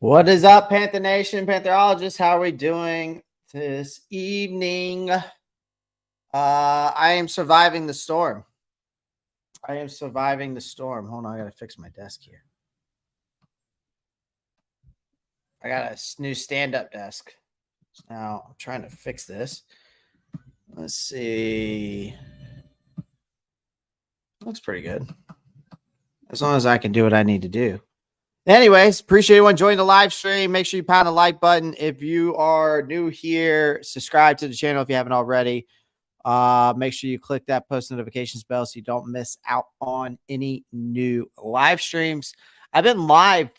What is up, Panther Nation, Pantherologists? How are we doing this evening? I am surviving the storm. I am surviving the storm. Hold on, I gotta fix my desk here. I got a new stand-up desk. Now I'm trying to fix this. Let's see. Looks pretty good. As long as I can do what I need to do. Anyways, appreciate everyone joining the live stream. Make sure you pound the like button. If you are new here, subscribe to the channel if you haven't already. Make sure you click that post notifications bell so you don't miss out on any new live streams. I've been live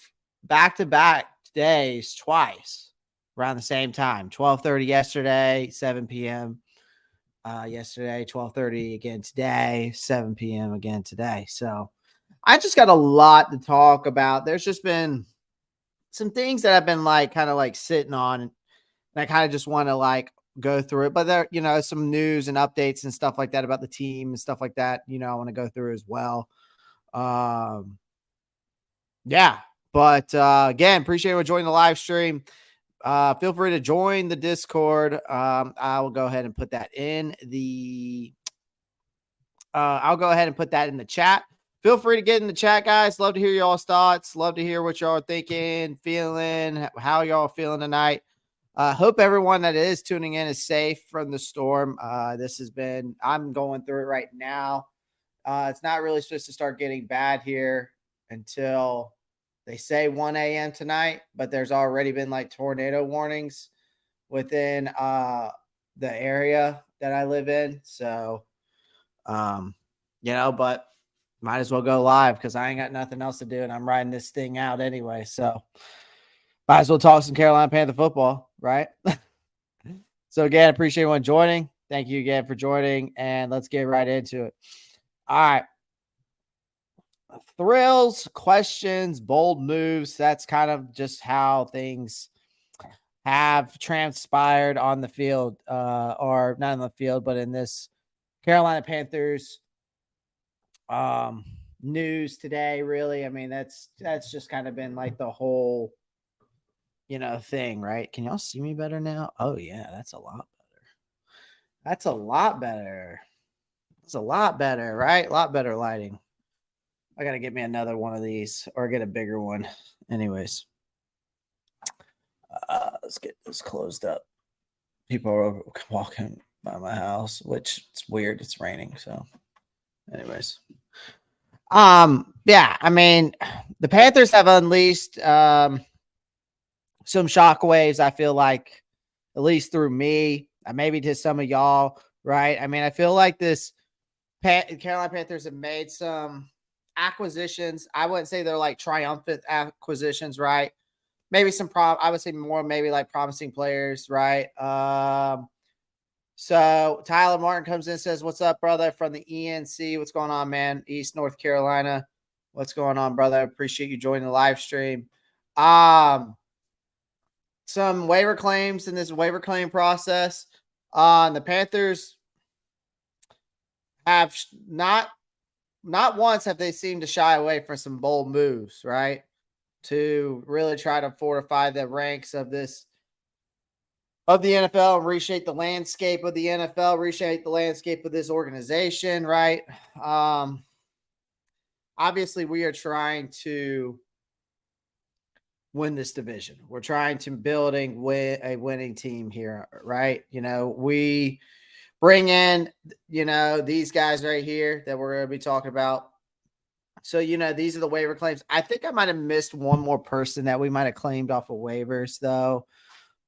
back-to-back days twice around the same time. 12:30 yesterday, 7 p.m. Yesterday, 12:30 again today, 7 p.m. again today. So I just got a lot to talk about. There's just been some things that I've been kind of sitting on, and I kind of just want to go through it. But there, some news and updates and stuff like that about the team and stuff like that, I want to go through as well. Yeah. But again, appreciate everyone joining the live stream. Feel free to join the Discord. I will go ahead and put that in the chat. Feel free to get in the chat, guys. Love to hear y'all's thoughts. Love to hear what y'all are thinking, feeling, how y'all feeling tonight. Hope everyone that is tuning in is safe from the storm. I'm going through it right now. It's not really supposed to start getting bad here until they say 1 a.m. tonight, but there's already been tornado warnings within the area that I live in. So, but might as well go live because I ain't got nothing else to do and I'm riding this thing out anyway. So might as well talk some Carolina Panther football, right? So again, appreciate everyone joining. Thank you again for joining, and let's get right into it. All right. Thrills, questions, bold moves. That's kind of just how things have transpired on the field, or not on the field, but in this Carolina Panthers news today. Really, I mean, that's just kind of been the whole thing, right? Can y'all see me better now? Oh yeah, that's a lot better. That's a lot better. It's a lot better, right? A lot better lighting. I gotta get me another one of these or get a bigger one. Anyways, let's get this closed up. People are walking by my house, which it's weird. It's raining, so anyways. Yeah, I mean, the Panthers have unleashed some shockwaves, I feel like, at least through me, maybe to some of y'all, right? I mean, I feel like this Carolina Panthers have made some acquisitions. I wouldn't say they're triumphant acquisitions, right? Maybe I would say more maybe promising players, right? So Tyler Martin comes in and says, "What's up, brother?" From the ENC. What's going on, man? East North Carolina. What's going on, brother? Appreciate you joining the live stream. Some waiver claims in this waiver claim process. The Panthers have not once have they seemed to shy away from some bold moves, right? To really try to fortify the ranks of the NFL and reshape the landscape of the NFL, reshape the landscape of this organization, right? Obviously, we are trying to win this division. We're trying to build a winning team here, right? We bring in, these guys right here that we're going to be talking about. So, these are the waiver claims. I think I might have missed one more person that we might have claimed off of waivers, though.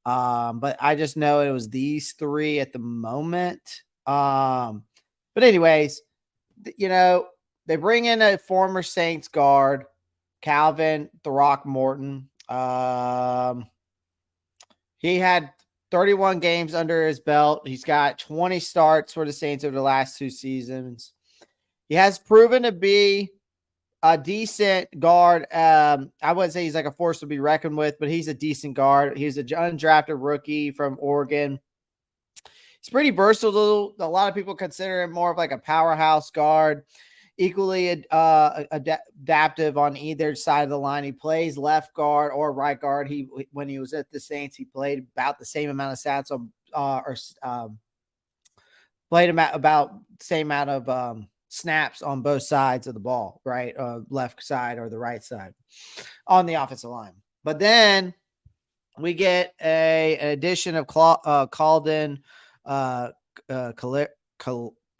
But I just know it was these three at the moment. But anyways, they bring in a former Saints guard, Calvin Throckmorton. He had 31 games under his belt. He's got 20 starts for the Saints over the last 2 seasons. He has proven to be a decent guard. I wouldn't say he's a force to be reckoned with, but he's a decent guard. He's an undrafted rookie from Oregon. He's pretty versatile. A lot of people consider him more of a powerhouse guard. equally adaptive on either side of the line. He plays left guard or right guard. When he was at the Saints, he played about the same amount of stats on played about the same amount of snaps on both sides of the ball, right? Left side or the right side on the offensive line. But then we get an addition of Calden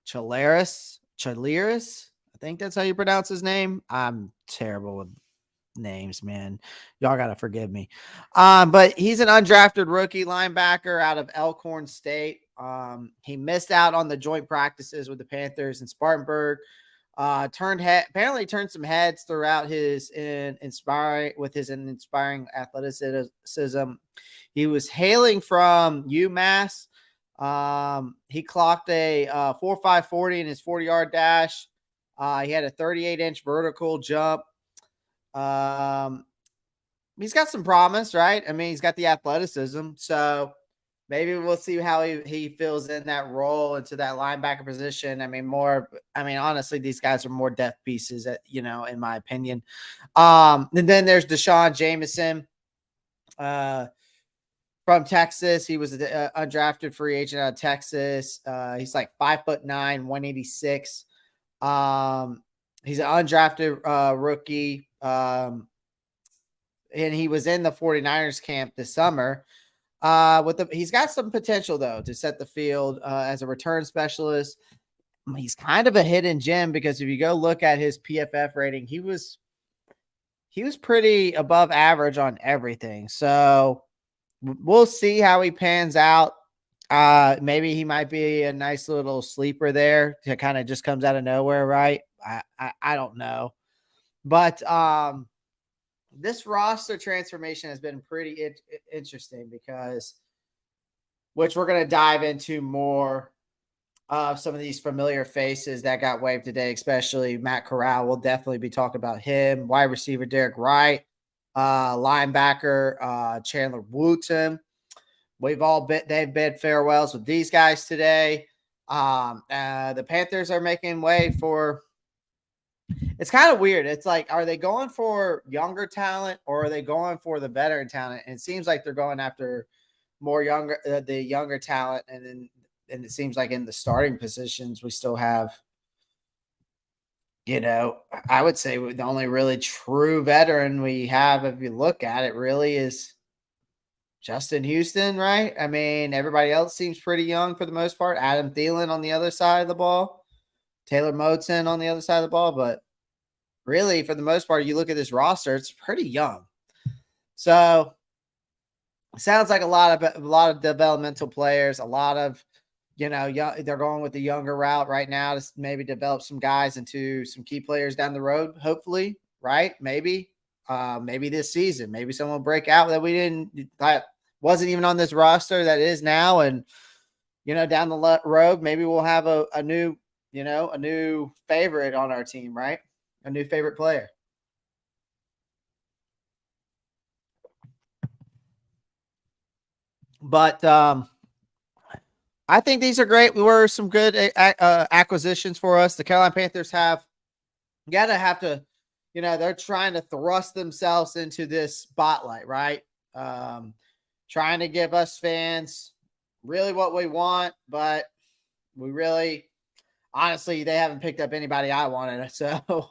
Chaleris. I think that's how you pronounce his name. I'm terrible with names, man. Y'all got to forgive me. But he's an undrafted rookie linebacker out of Elkhorn State. He missed out on the joint practices with the Panthers in Spartanburg. Apparently turned some heads throughout his inspiring athleticism. He was hailing from UMass. He clocked a 4.5 40 in his 40-yard dash. He had a 38-inch vertical jump. He's got some promise, right? I mean, he's got the athleticism. So maybe we'll see how he fills in that role into that linebacker position. I mean, honestly, these guys are more depth pieces, in my opinion. And then there's Deshaun Jameson from Texas. He was an undrafted free agent out of Texas. He's like 5'9", 186. He's an undrafted rookie. And he was in the 49ers camp this summer. He's got some potential though to set the field as a return specialist. He's kind of a hidden gem because if you go look at his PFF rating, he was pretty above average on everything. So we'll see how he pans out. Maybe he might be a nice little sleeper there that kind of just comes out of nowhere, right? I don't know. But this roster transformation has been pretty interesting which we're going to dive into more of some of these familiar faces that got waived today, especially Matt Corral. We'll definitely be talking about him. Wide receiver Derek Wright, linebacker Chandler Wooten. They've bid farewells with these guys today. The Panthers are making way for. It's kind of weird. It's like, are they going for younger talent or are they going for the veteran talent? And it seems like they're going after the younger talent. And it seems like in the starting positions, we still have, I would say the only really true veteran we have, if you look at it, really is Justin Houston, right? I mean, everybody else seems pretty young for the most part. Adam Thielen on the other side of the ball, Taylor Moton on the other side of the ball, but really, for the most part, you look at this roster, it's pretty young. So it sounds like a lot of developmental players, a lot of, they're going with the younger route right now to maybe develop some guys into some key players down the road, hopefully, right? Maybe this season, maybe someone will break out that wasn't even on this roster that is now. And, down the road, maybe we'll have a new favorite on our team, right? A new favorite player. But I think these are great. Were some good acquisitions for us. The Carolina Panthers have to, they're trying to thrust themselves into this spotlight, right? Trying to give us fans really what we want, but honestly, they haven't picked up anybody I wanted. So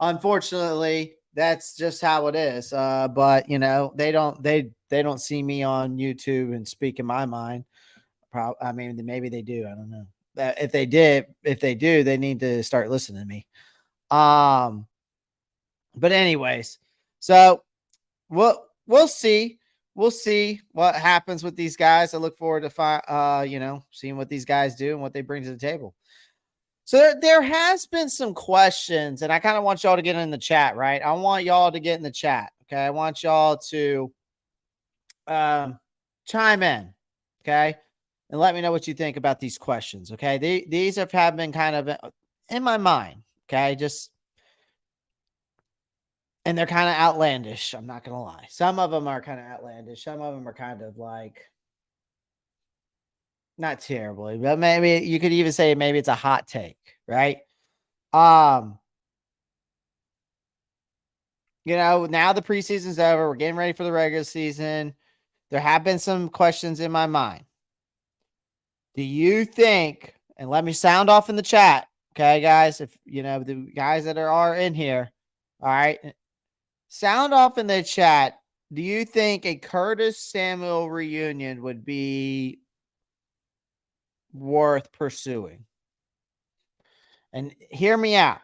unfortunately, that's just how it is. But they don't see me on YouTube and speak in my mind. Maybe they do. I don't know. If they do, they need to start listening to me. But anyways, so we'll see. We'll see what happens with these guys. I look forward to seeing what these guys do and what they bring to the table. So there has been some questions, and I kind of want y'all to get in the chat, right? I want y'all to get in the chat, okay? I want y'all to chime in, okay? And let me know what you think about these questions, okay? These have been kind of in my mind, okay? And they're kind of outlandish, I'm not going to lie. Some of them are kind of outlandish. Some of them are kind of like not terribly, but maybe you could even say maybe it's a hot take, right? now the preseason's over. We're getting ready for the regular season. There have been some questions in my mind. Do you think, and let me sound off in the chat, okay, guys, if, the guys that are in here, all right, sound off in the chat. Do you think a Curtis Samuel reunion would be worth pursuing? And hear me out.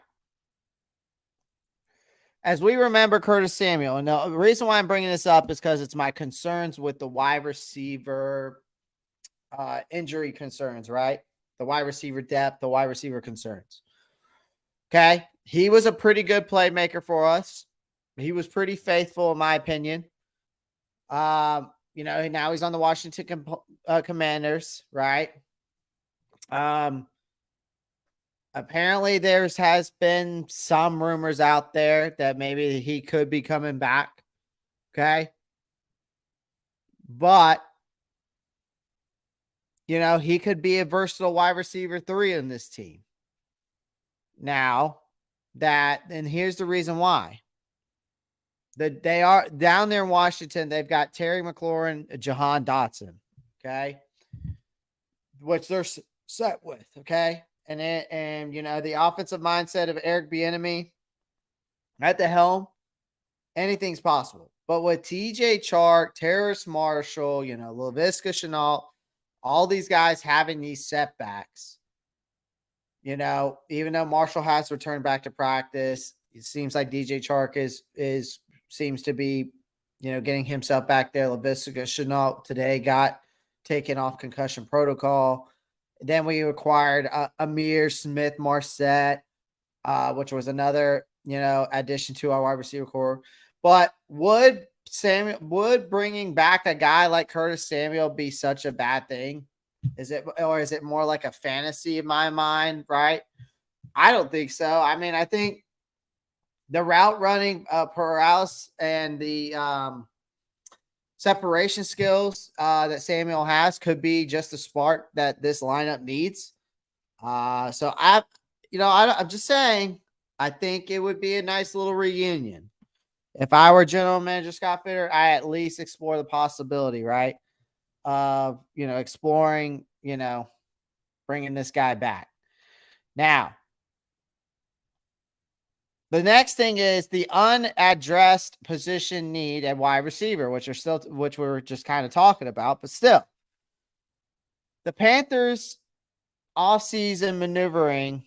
As we remember Curtis Samuel, and the reason why I'm bringing this up is because it's my concerns with the wide receiver injury concerns, right? The wide receiver depth, the wide receiver concerns. Okay. He was a pretty good playmaker for us. He was pretty faithful, in my opinion. Now he's on the Washington Commanders, right? Apparently has been some rumors out there that maybe he could be coming back. Okay. But, he could be a versatile wide receiver 3 in this team. Now, and here's the reason why. That they are down there in Washington, they've got Terry McLaurin, Jahan Dotson, okay? Which they're set with, okay? And the offensive mindset of Eric Bieniemy at the helm, anything's possible. But with TJ Chark, Terrace Marshall, Laviska Shenault, all these guys having these setbacks, even though Marshall has returned back to practice, it seems like DJ Chark seems to be, getting himself back there. Laviska Shenault today got taken off concussion protocol. Then we acquired Amir Smith-Marsette, which was another, addition to our wide receiver core. But would bringing back a guy like Curtis Samuel be such a bad thing? Is it more like a fantasy in my mind, right? I don't think so. I mean, I think the route running paralysis and the separation skills that Samuel has could be just the spark that this lineup needs. So I'm just saying, I think it would be a nice little reunion. If I were general manager Scott Fitter, I at least explore the possibility, right? Of, exploring, bringing this guy back. Now, the next thing is the unaddressed position need at wide receiver, which we were just kind of talking about, but still. The Panthers off-season maneuvering,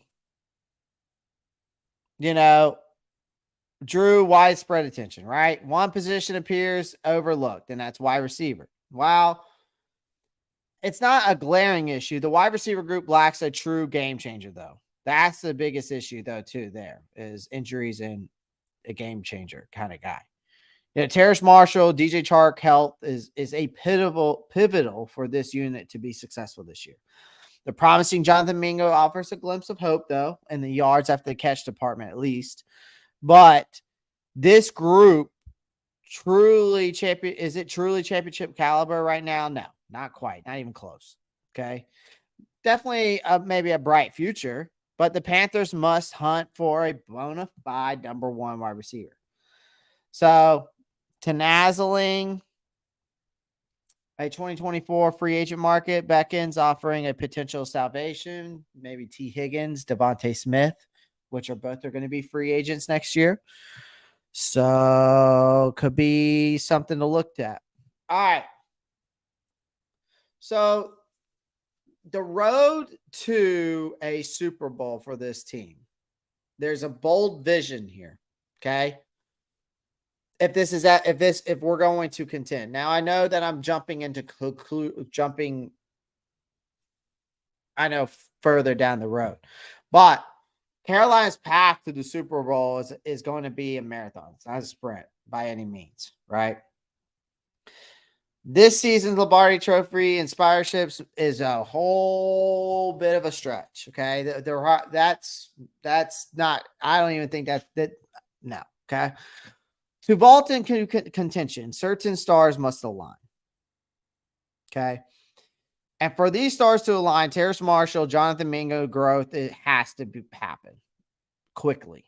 drew widespread attention, right? One position appears overlooked, and that's wide receiver. Wow. It's not a glaring issue. The wide receiver group lacks a true game changer, though. That's the biggest issue, though, too, there is injuries and a game changer kind of guy. Terrace Marshall, DJ Chark health is a pivotal for this unit to be successful this year. The promising Jonathan Mingo offers a glimpse of hope, though, in the yards after the catch department, at least. But this group is it truly championship caliber right now? No, not quite. Not even close. Okay. Definitely maybe a bright future, but the Panthers must hunt for a bona fide number 1 wide receiver. So, tenazzling a 2024 free agent market beckons, offering a potential salvation, maybe T. Higgins, Devontae Smith, which are going to be free agents next year. So could be something to look at. All right. So the road to a Super Bowl for this team, there's a bold vision here. Okay. If we're going to contend. Now, I know that I'm jumping further down the road, but Carolina's path to the Super Bowl is going to be a marathon. It's not a sprint by any means, right? This season's Lombardi Trophy inspireships is a whole bit of a stretch. Okay. That's not, I don't even think no. Okay. To vault in contention, certain stars must align. Okay. And for these stars to align, Terrace Marshall, Jonathan Mingo growth, it has to happen quickly.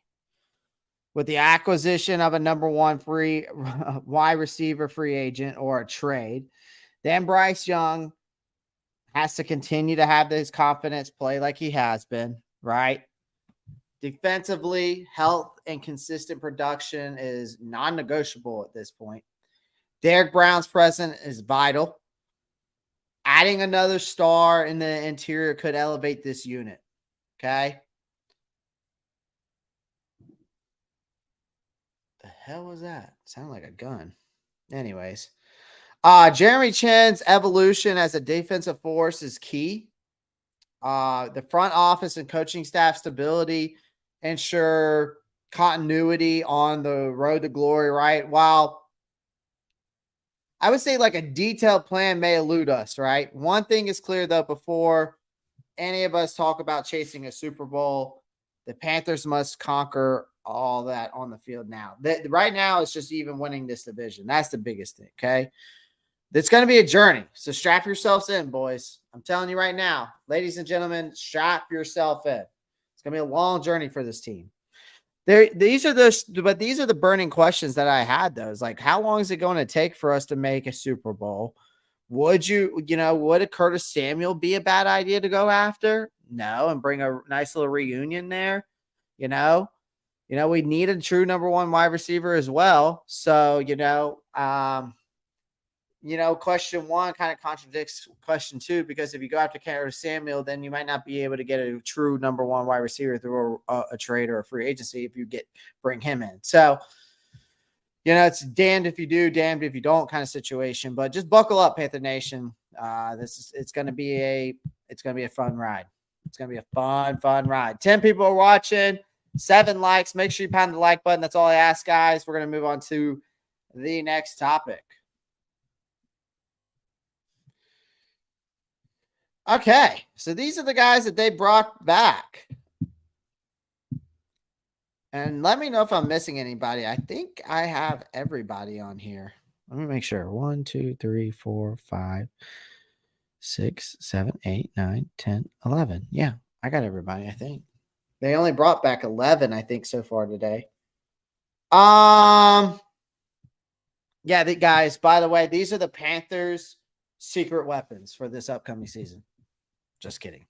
with the acquisition of a number one free wide receiver free agent or a trade, then Bryce Young has to continue to have his confidence play like he has been, right? Defensively, health and consistent production is non-negotiable at this point. Derek Brown's presence is vital. Adding another star in the interior could elevate this unit. Okay. The hell was that? Sounded like a gun. Anyways, Jeremy Chin's evolution as a defensive force is key. The front office and coaching staff stability ensure continuity on the road to glory, right? While I would say like a detailed plan may elude us, right? One thing is clear though, before any of us talk about chasing a Super Bowl, the Panthers must conquer all that on the field now. Right now, it's just even winning this division. That's the biggest thing, okay? It's going to be a journey. So strap yourselves in, boys. I'm telling you right now, ladies and gentlemen, strap yourself in. It's going to be a long journey for this team. These are the burning questions that I had, though. It's like, how long is it going to take for us to make a Super Bowl? Would a Curtis Samuel be a bad idea to go after? No, and bring a nice little reunion there. We need a true number one wide receiver as well. So, question one kind of contradicts question two, because if you go after Curtis Samuel, then you might not be able to get a true number one wide receiver through a trade or a free agency if you bring him in. So, it's damned if you do, damned if you don't kind of situation. But just buckle up, Panther Nation. It's going to be a fun ride. It's going to be a fun ride. 10 people are watching, 7 likes. Make sure you pound the like button. That's all I ask, guys. We're going to move on to the next topic. Okay, so these are the guys that they brought back. And let me know if I'm missing anybody. I think I have everybody on here. Let me make sure. 1, 2, 3, 4, 5, 6, 7, 8, 9, 10, 11. Yeah, I got everybody, I think. They only brought back 11, I think, so far today. Yeah, guys, by the way, these are the Panthers' secret weapons for this upcoming season. Just kidding.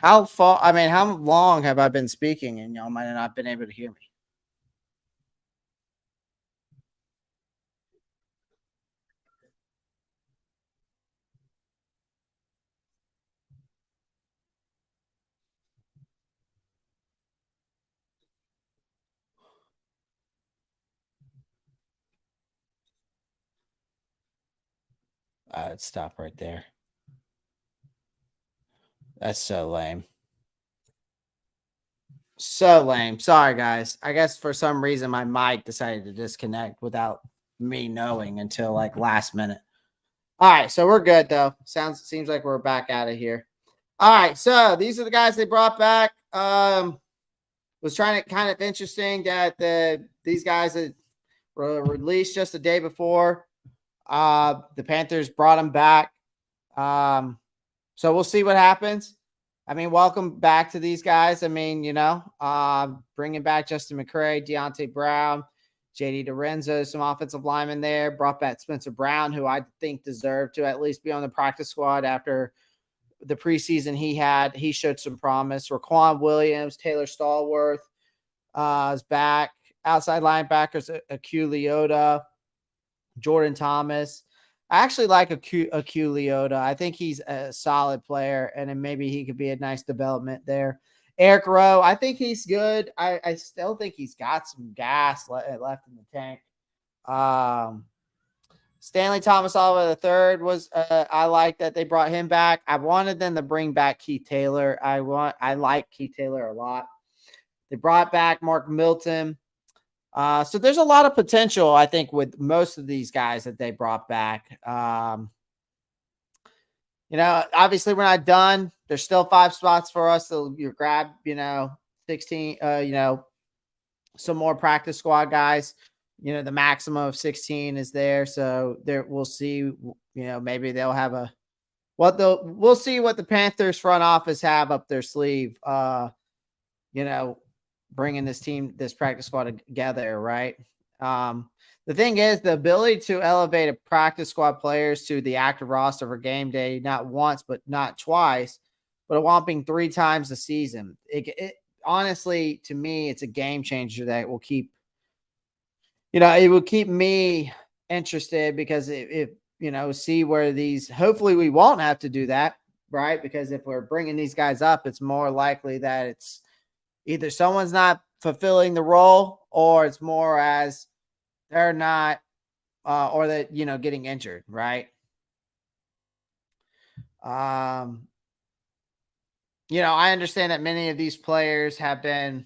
How long have I been speaking and y'all might have not been able to hear me? Let's stop right there. That's so lame. So lame. Sorry, guys. I guess for some reason my mic decided to disconnect without me knowing until like last minute. All right, so we're good though. Seems like we're back out of here. All right, so these are the guys they brought back. Was trying to kind of interesting that these guys that were released just the day before. The Panthers brought them back. So we'll see what happens. I mean, welcome back to these guys. I mean, bringing back Justin McCray, Deontay Brown, JD DiRenzo, some offensive linemen there. Brought back Spencer Brown, who I think deserved to at least be on the practice squad after the preseason he had. He showed some promise. Raquan Williams, Taylor Stallworth is back. Outside linebackers, Q Leota, Jordan Thomas. I actually like a Q Leota. I think he's a solid player, and then maybe he could be a nice development there. Eric Rowe, I think he's good. I still think he's got some gas left in the tank. Stanley Thomas Oliver III was I like that they brought him back. I wanted them to bring back Keith Taylor. I like Keith Taylor a lot. They brought back Mark Milton. So there's a lot of potential, I think, with most of these guys that they brought back. Obviously we're not done. There's still 5 spots for us to grab, 16, some more practice squad guys. The maximum of 16 is there. So we'll see, maybe they'll have we'll see what the Panthers front office have up their sleeve, bringing this practice squad together, right? The thing is, the ability to elevate a practice squad players to the active roster for game day, not once, but not twice, but a whopping 3 times a season. It honestly, to me, it's a game changer that will keep, it will keep me interested because if see where these, hopefully we won't have to do that, right? Because if we're bringing these guys up, it's more likely that it's either someone's not fulfilling the role or it's more as they're not, or that, getting injured, right? I understand that many of these players have been,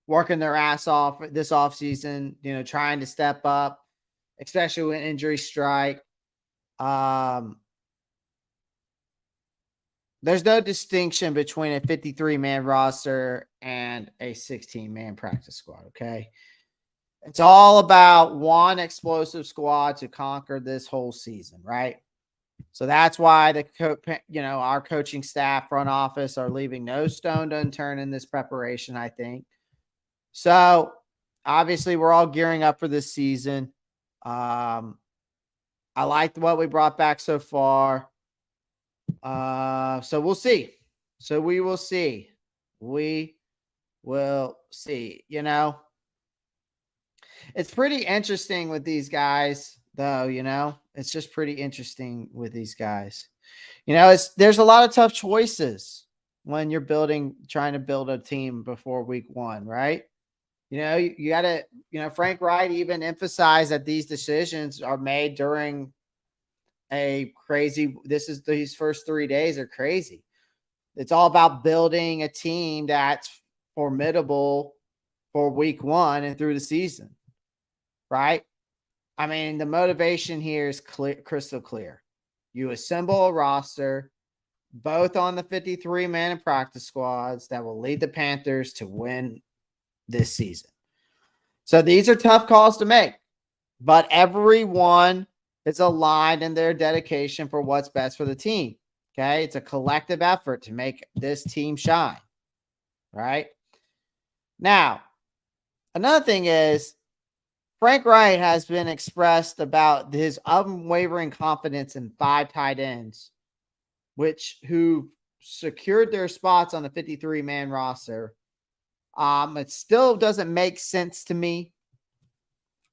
working their ass off this offseason, trying to step up, especially when injuries strike. There's no distinction between a 53-man roster and a 16-man practice squad, okay? It's all about one explosive squad to conquer this whole season, right? So that's why our coaching staff, front office are leaving no stone unturned in this preparation, I think. So obviously we're all gearing up for this season. I liked what we brought back so far. So we'll see. So we will see. We will see. It's pretty interesting with these guys, though. It's just pretty interesting with these guys. There's a lot of tough choices when you're trying to build a team before week 1, right? You got to, Frank Wright even emphasized that these decisions are made during these first 3 days are crazy. It's all about building a team that's formidable for week 1 and through the season, right? I mean, the motivation here is crystal clear. You assemble a roster, both on the 53-man and practice squads, that will lead the Panthers to win this season. So these are tough calls to make, but everyone is aligned in their dedication for what's best for the team. Okay. It's a collective effort to make this team shine. Right now, another thing is Frank Wright has been expressed about his unwavering confidence in 5 tight ends, who secured their spots on the 53-man roster. It still doesn't make sense to me.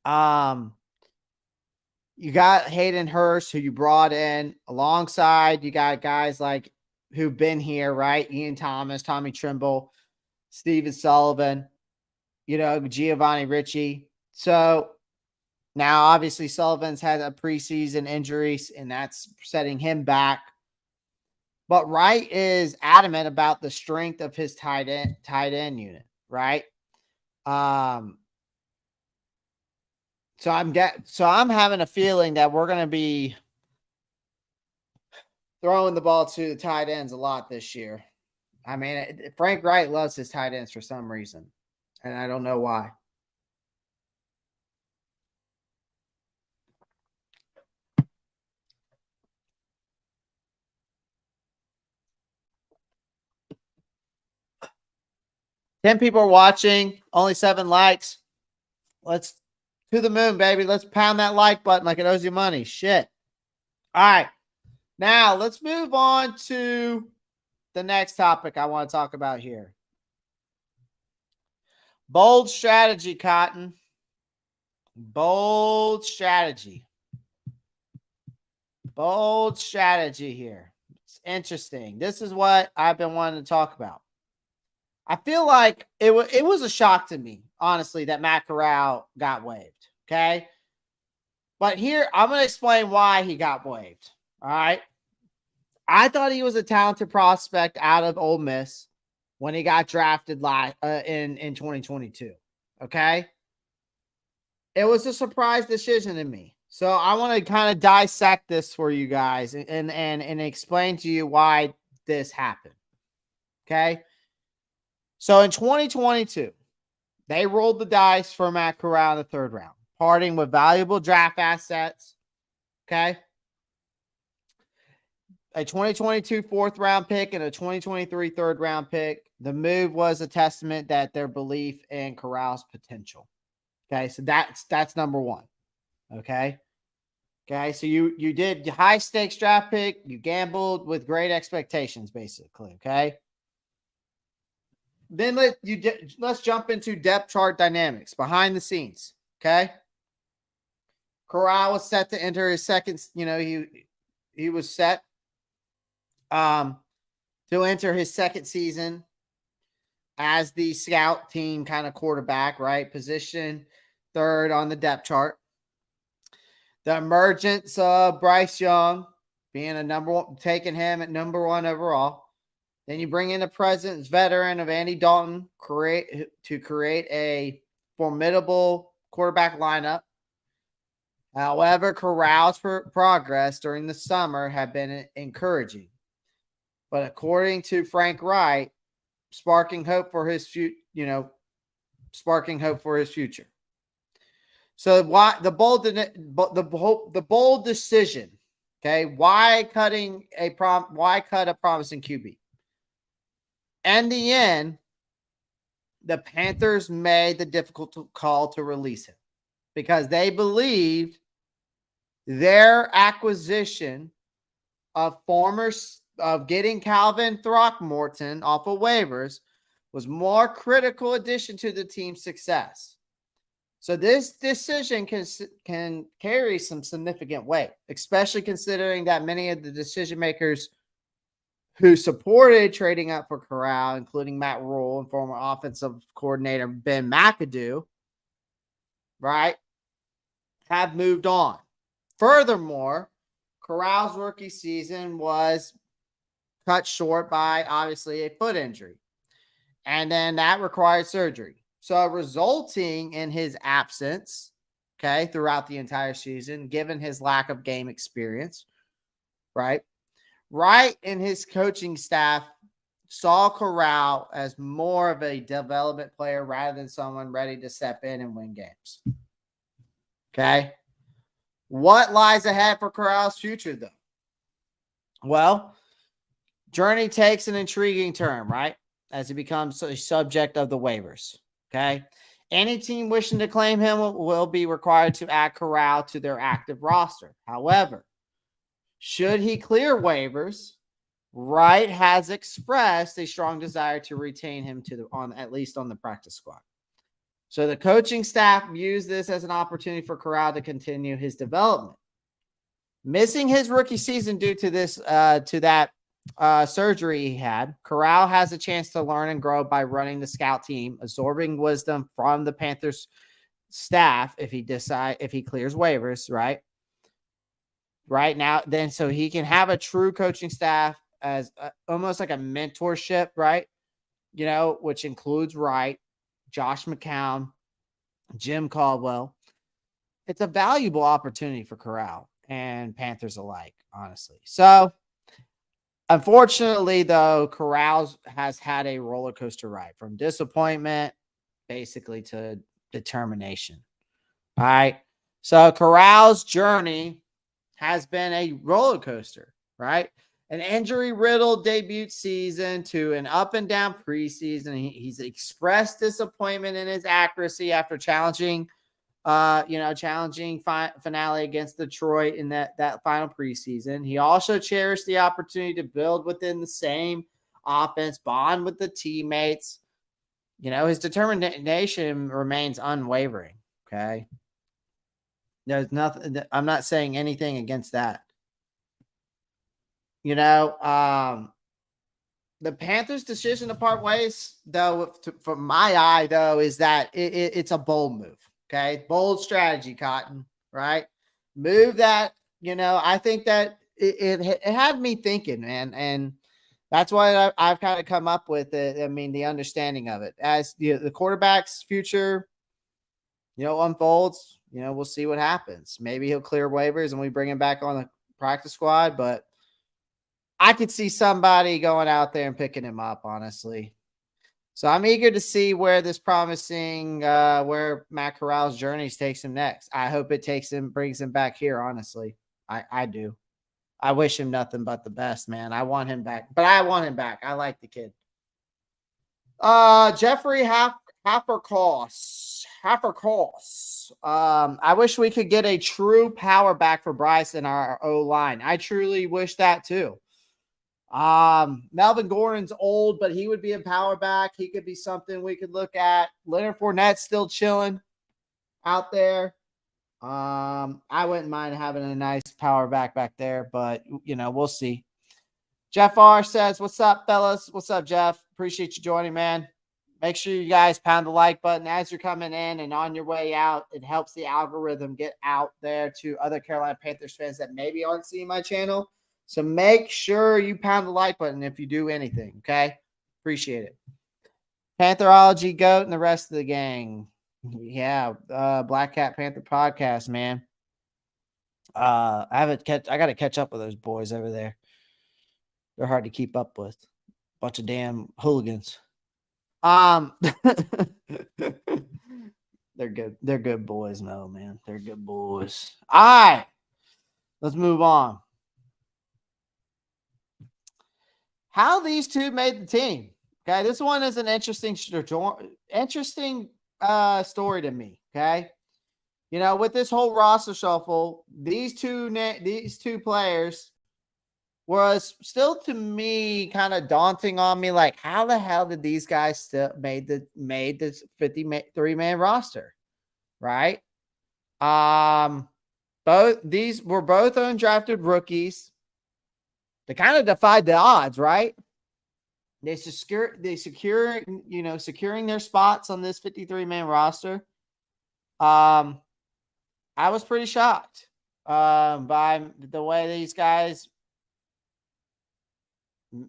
You got Hayden Hurst, who you brought in alongside. You got guys like who've been here, right? Ian Thomas, Tommy Trimble, Steven Sullivan, Giovanni Ricci. So now obviously Sullivan's had a preseason injury and that's setting him back. But Wright is adamant about the strength of his tight end unit, right? So I'm having a feeling that we're going to be throwing the ball to the tight ends a lot this year. I mean, Frank Wright loves his tight ends for some reason, and I don't know why. Ten people are watching, only 7 likes. Let's to the moon, baby. Let's pound that like button like it owes you money. Shit. All right. Now let's move on to the next topic I want to talk about here. Bold strategy, Cotton. Bold strategy. Bold strategy here. It's interesting. This is what I've been wanting to talk about. I feel like it was a shock to me, honestly, that Matt Corral got waived. Okay. But here, I'm going to explain why he got waived. All right. I thought he was a talented prospect out of Ole Miss when he got drafted in 2022. Okay. It was a surprise decision to me. So I want to kind of dissect this for you guys and explain to you why this happened. Okay. So in 2022, they rolled the dice for Matt Corral in the 3rd round, parting with valuable draft assets. Okay. A 2022 4th round pick and a 2023 3rd round pick. The move was a testament that their belief in Corral's potential. Okay. So that's number one. Okay. Okay. So you did high stakes draft pick. You gambled with great expectations, basically. Okay. Then let's jump into depth chart dynamics behind the scenes. Okay. Corral was set to enter his second, he was set to enter his second season as the scout team kind of quarterback, right? Position 3rd on the depth chart. The emergence of Bryce Young being taking him at number 1 overall. Then you bring in the presence veteran of Andy Dalton to create a formidable quarterback lineup. However, Corral's progress during the summer had been encouraging. But according to Frank Wright, sparking hope for his future. So why the bold decision? Okay, why cut a promising QB? In the end, the Panthers made the difficult call to release him because they believed their acquisition of getting Calvin Throckmorton off of waivers was more critical addition to the team's success. So this decision can carry some significant weight, especially considering that many of the decision makers who supported trading up for Corral, including Matt Rule and former offensive coordinator Ben McAdoo, right, have moved on. Furthermore, Corral's rookie season was cut short by obviously a foot injury, and then that required surgery. So resulting in his absence, okay, throughout the entire season, given his lack of game experience, right? Wright and his coaching staff saw Corral as more of a development player rather than someone ready to step in and win games. Okay. What lies ahead for Corral's future, though? Well, journey takes an intriguing turn, right? As he becomes a subject of the waivers. Okay. Any team wishing to claim him will be required to add Corral to their active roster. However, should he clear waivers, Wright has expressed a strong desire to retain him at least on the practice squad. So the coaching staff views this as an opportunity for Corral to continue his development. Missing his rookie season due to that surgery he had, Corral has a chance to learn and grow by running the scout team, absorbing wisdom from the Panthers staff if he clears waivers, right now, then so he can have a true coaching staff as almost like a mentorship, right? Which includes Wright, Josh McCown, Jim Caldwell. It's a valuable opportunity for Corral and Panthers alike, honestly. So Unfortunately, though, Corrals has had a roller coaster ride from disappointment basically to determination. All right. So Corral's journey has been a roller coaster, right? An injury riddled debut season to an up and down preseason. He's expressed disappointment in his accuracy after challenging finale against Detroit in that final preseason. He also cherished the opportunity to build within the same offense, bond with the teammates. His determination remains unwavering. Okay. There's nothing, I'm not saying anything against that. The Panthers' decision to part ways, though, from my eye, though, is that it's a bold move. Okay. Bold strategy, Cotton, right? Move that, I think that it had me thinking, man. And that's why I've kind of come up with it. I mean, the understanding of it as the quarterback's future, unfolds, we'll see what happens. Maybe he'll clear waivers and we bring him back on the practice squad, but I could see somebody going out there and picking him up, honestly. So I'm eager to see where this promising, where Matt Corral's journeys takes him next. I hope it brings him back here, honestly. I do. I wish him nothing but the best, man. I want him back, but I want him back. I like the kid. Jeffrey Haffercost. I wish we could get a true power back for Bryce in our O-line. I truly wish that too. Melvin Gordon's old, but he would be a power back. He could be something we could look at. Leonard Fournette's still chilling out there. I wouldn't mind having a nice power back there, but we'll see. Jeff R says, "What's up, fellas? What's up, Jeff? Appreciate you joining, man. Make sure you guys pound the like button as you're coming in and on your way out. It helps the algorithm get out there to other Carolina Panthers fans that maybe aren't seeing my channel. So make sure you pound the like button if you do anything, okay? Appreciate it. Pantherology GOAT and the rest of the gang. Yeah, Black Cat Panther podcast, man. I got to catch up with those boys over there. They're hard to keep up with. Bunch of damn hooligans. They're good. They're good boys, no, man. They're good boys. All right. Let's move on. How these two made the team. Okay, this one is an interesting story to me. Okay, with this whole roster shuffle, these two players was still to me kind of daunting on me. Like, how the hell did these guys still made this 53-man roster, right? These were both undrafted rookies. They kind of defied the odds, right? Securing their spots on this 53-man roster. I was pretty shocked by the way these guys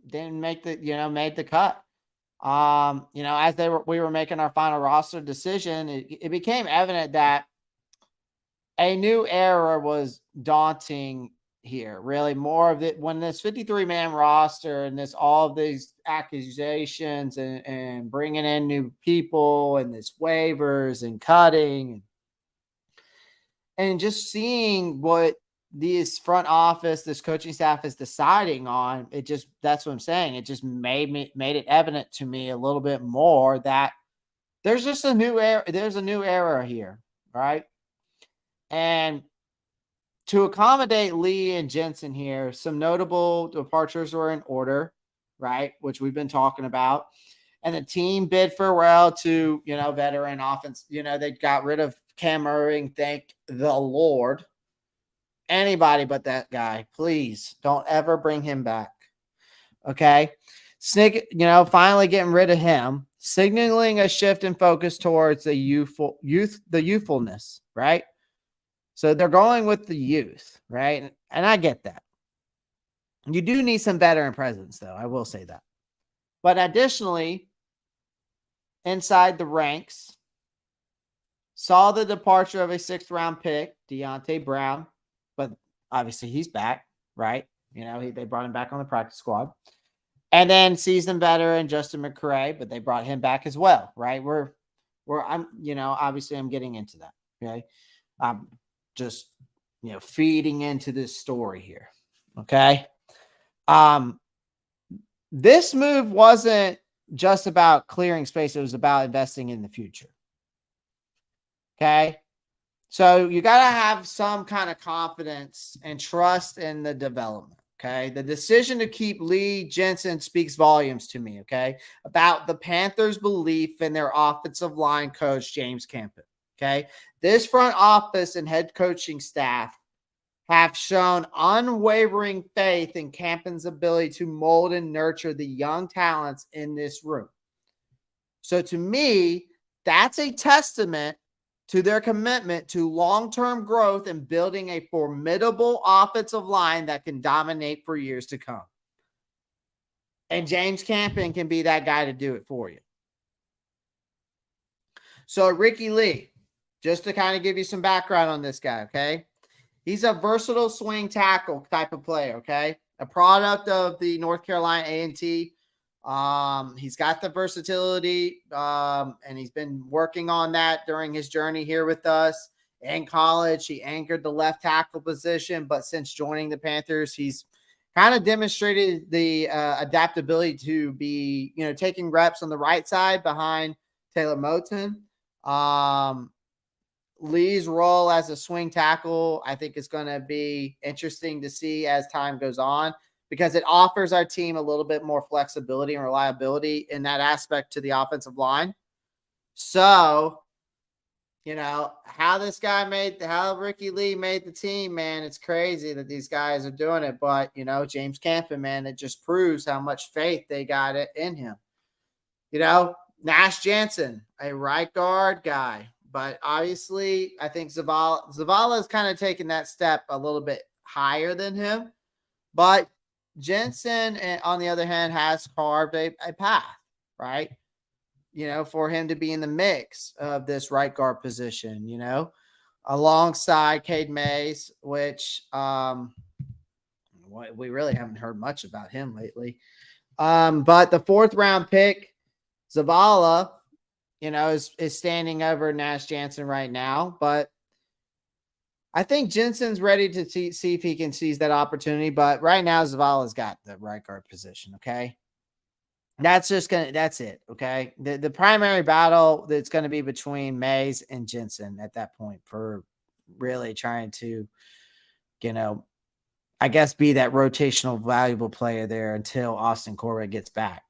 didn't make the cut. As we were making our final roster decision, it became evident that a new era was daunting here. Really, more of it when this 53-man roster and all of these accusations and bringing in new people and this waivers and cutting and just seeing what this front office, this coaching staff is deciding on. That's what I'm saying. It just made it evident to me a little bit more that there's just a new era. There's a new era here, right? And to accommodate Lee and Jensen here, some notable departures were in order, right? Which we've been talking about. And the team bid farewell to, veteran offense. They got rid of Cam Irving. Thank the Lord. Anybody but that guy. Please don't ever bring him back. Okay. Finally getting rid of him, signaling a shift in focus towards the youthfulness, right? So they're going with the youth, right? And I get that. You do need some veteran presence, though. I will say that. But additionally, inside the ranks, saw the departure of a 6th-round pick, Deontay Brown, but obviously he's back, right? They brought him back on the practice squad. And then seasoned veteran Justin McCray, but they brought him back as well, right? Obviously I'm getting into that. Okay. I'm just, feeding into this story here. Okay. This move wasn't just about clearing space. It was about investing in the future. Okay. So you got to have some kind of confidence and trust in the development. Okay. The decision to keep Lee Jensen speaks volumes to me. Okay. About the Panthers' belief in their offensive line coach, James Campen. Okay. This front office and head coaching staff have shown unwavering faith in Campen's ability to mold and nurture the young talents in this room. So to me, that's a testament to their commitment to long-term growth and building a formidable offensive line that can dominate for years to come. And James Campen can be that guy to do it for you. So Ricky Lee, just to kind of give you some background on this guy, okay? He's a versatile swing tackle type of player, okay? A product of the North Carolina A&T. He's got the versatility, and he's been working on that during his journey here with us. In college, he anchored the left tackle position, but since joining the Panthers, he's kind of demonstrated the adaptability to be, taking reps on the right side behind Taylor Moton. Lee's role as a swing tackle, I think, is going to be interesting to see as time goes on, because it offers our team a little bit more flexibility and reliability in that aspect to the offensive line. So, how Ricky Lee made the team, man, it's crazy that these guys are doing it. But, James Campen, man, it just proves how much faith they got in him. Nash Jansen, a right guard guy. But obviously, I think Zavala is kind of taking that step a little bit higher than him. But Jensen, on the other hand, has carved a path, right? For him to be in the mix of this right guard position, alongside Cade Mays, which we really haven't heard much about him lately. But the 4th round pick, Zavala, is standing over Nash Jansen right now. But I think Jensen's ready to see if he can seize that opportunity. But right now, Zavala's got the right guard position, okay? That's it, okay? The primary battle that's going to be between Mays and Jensen at that point for really trying to, I guess, be that rotational valuable player there until Austin Corbett gets back.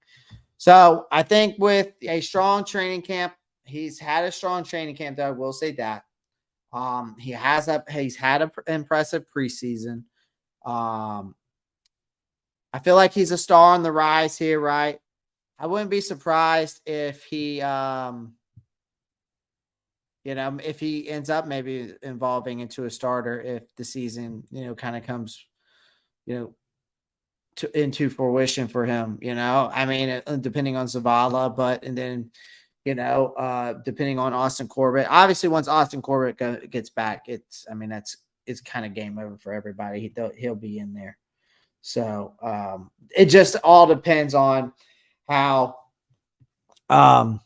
So I think with a strong training camp, he's had a strong training camp, though. I will say that. He's had an impressive preseason. I feel like he's a star on the rise here, right? I wouldn't be surprised if he, if he ends up maybe evolving into a starter if the season, kind of comes, into fruition for him, I mean, depending on Zavala, and then, depending on Austin Corbett. Obviously, once Austin Corbett gets back, it's kind of game over for everybody. He'll be in there. So it just all depends on how on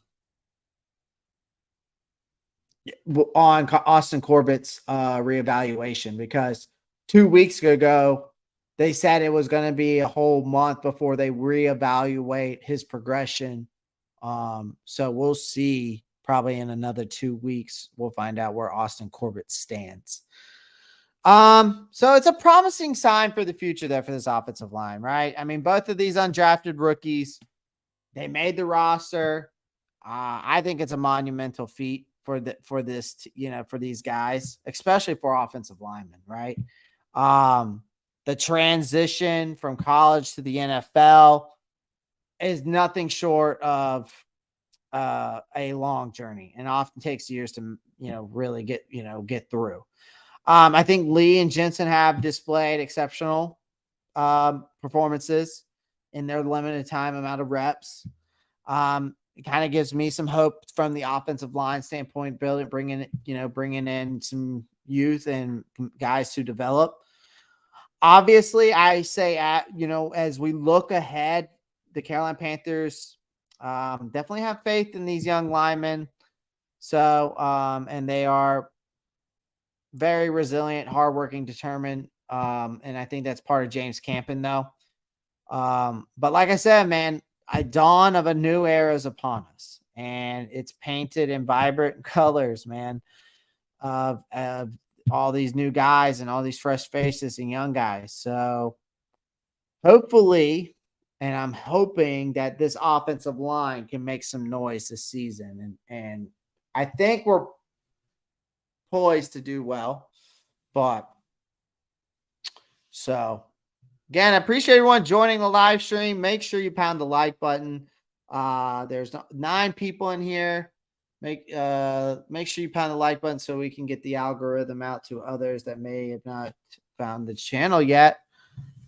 Austin Corbett's reevaluation, because 2 weeks ago they said it was going to be a whole month before they reevaluate his progression. So we'll see. Probably in another 2 weeks, we'll find out where Austin Corbett stands. So it's a promising sign for the future there for this offensive line, right? I mean, both of these undrafted rookies, they made the roster. I think it's a monumental feat for these guys, especially for offensive linemen, right? The transition from college to the NFL is nothing short of a long journey, and often takes years to, really get through. I think Lee and Jensen have displayed exceptional performances in their limited time amount of reps. It kind of gives me some hope from the offensive line standpoint, bringing in some youth and guys to develop. Obviously, I say, as we look ahead, the Carolina Panthers definitely have faith in these young linemen. So, and they are very resilient, hardworking, determined. And I think that's part of James Campen, though. But like I said, man, a dawn of a new era is upon us, and it's painted in vibrant colors, man, of all these new guys and all these fresh faces and young guys. So hopefully, and I'm hoping that this offensive line can make some noise this season. And I think we're poised to do well. But so again, I appreciate everyone joining the live stream. Make sure you pound the like button. There's 9 people in here. Make sure you pound the like button so we can get the algorithm out to others that may have not found the channel yet.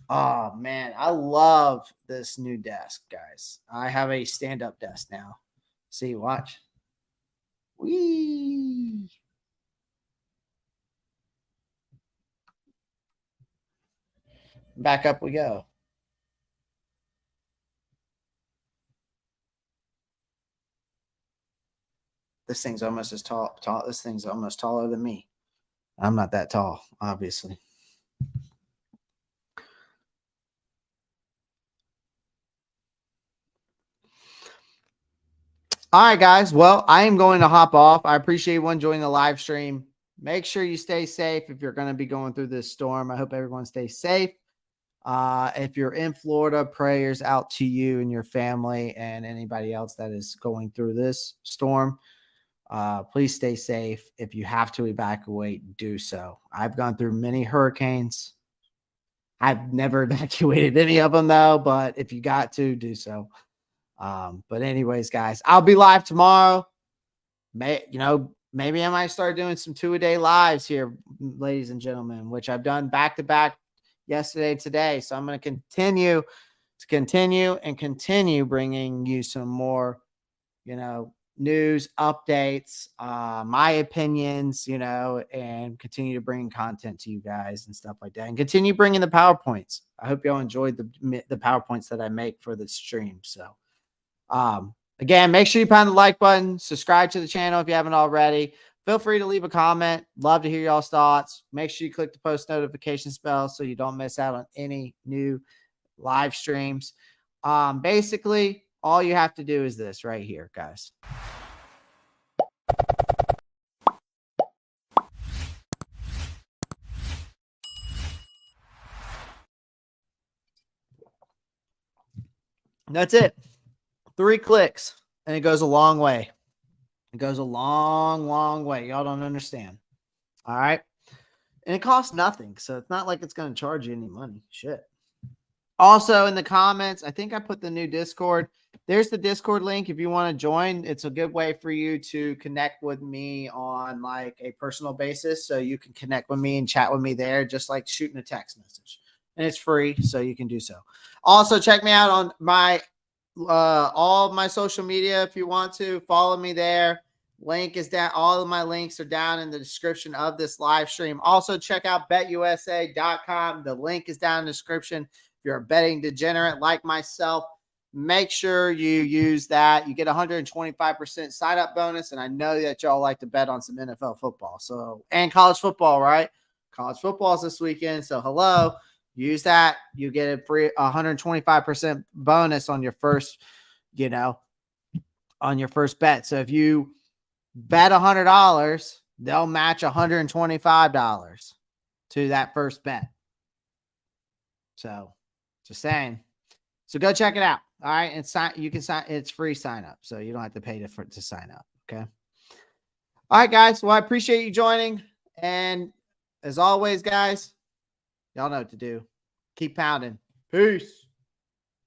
Oh man, I love this new desk, guys. I have a stand-up desk now. See, watch. Whee! Back up we go. This thing's almost as tall. This thing's almost taller than me. I'm not that tall, obviously. All right, guys. Well, I am going to hop off. I appreciate everyone joining the live stream. Make sure you stay safe if you're going to be going through this storm. I hope everyone stays safe. If you're in Florida, prayers out to you and your family and anybody else that is going through this storm. Please stay safe. If you have to evacuate, do so. I've gone through many hurricanes. I've never evacuated any of them, though, but if you got to, do so. But anyways, guys, I'll be live tomorrow. Maybe I might start doing some 2-a-day lives here, ladies and gentlemen, which I've done back-to-back yesterday, today. So I'm going to continue bringing you some more, news updates, my opinions, and continue to bring content to you guys and stuff like that, and continue bringing the PowerPoints. I hope y'all enjoyed the PowerPoints that I make for the stream. So, again, make sure you pound the like button, subscribe to the channel if you haven't already. Feel free to leave a comment. Love to hear y'all's thoughts. Make sure you click the post notification bell so you don't miss out on any new live streams. Basically, all you have to do is this right here, guys. That's it. 3 clicks, and it goes a long way. It goes a long, long way. Y'all don't understand. All right. And it costs nothing. So it's not like it's going to charge you any money. Shit. Also, in the comments, I think I put the new Discord. There's the Discord link if you want to join. It's a good way for you to connect with me on like a personal basis. So you can connect with me and chat with me there, just like shooting a text message. And it's free, so you can do so. Also, check me out on my all of my social media if you want to. Follow me there. Link is down. All of my links are down in the description of this live stream. Also, check out betusa.com. The link is down in the description. If you're a betting degenerate like myself, make sure you use that. You get 125% sign up bonus. And I know that y'all like to bet on some NFL football. So, and college football, right? College football is this weekend. So, hello. Use that. You get a free 125% bonus on your first, on your first bet. So if you bet $100, they'll match $125 to that first bet. So just saying. So go check it out. All right. And you can sign. It's free sign up. So you don't have to pay to sign up. Okay. All right, guys. Well, I appreciate you joining. And as always, guys, y'all know what to do. Keep pounding. Peace.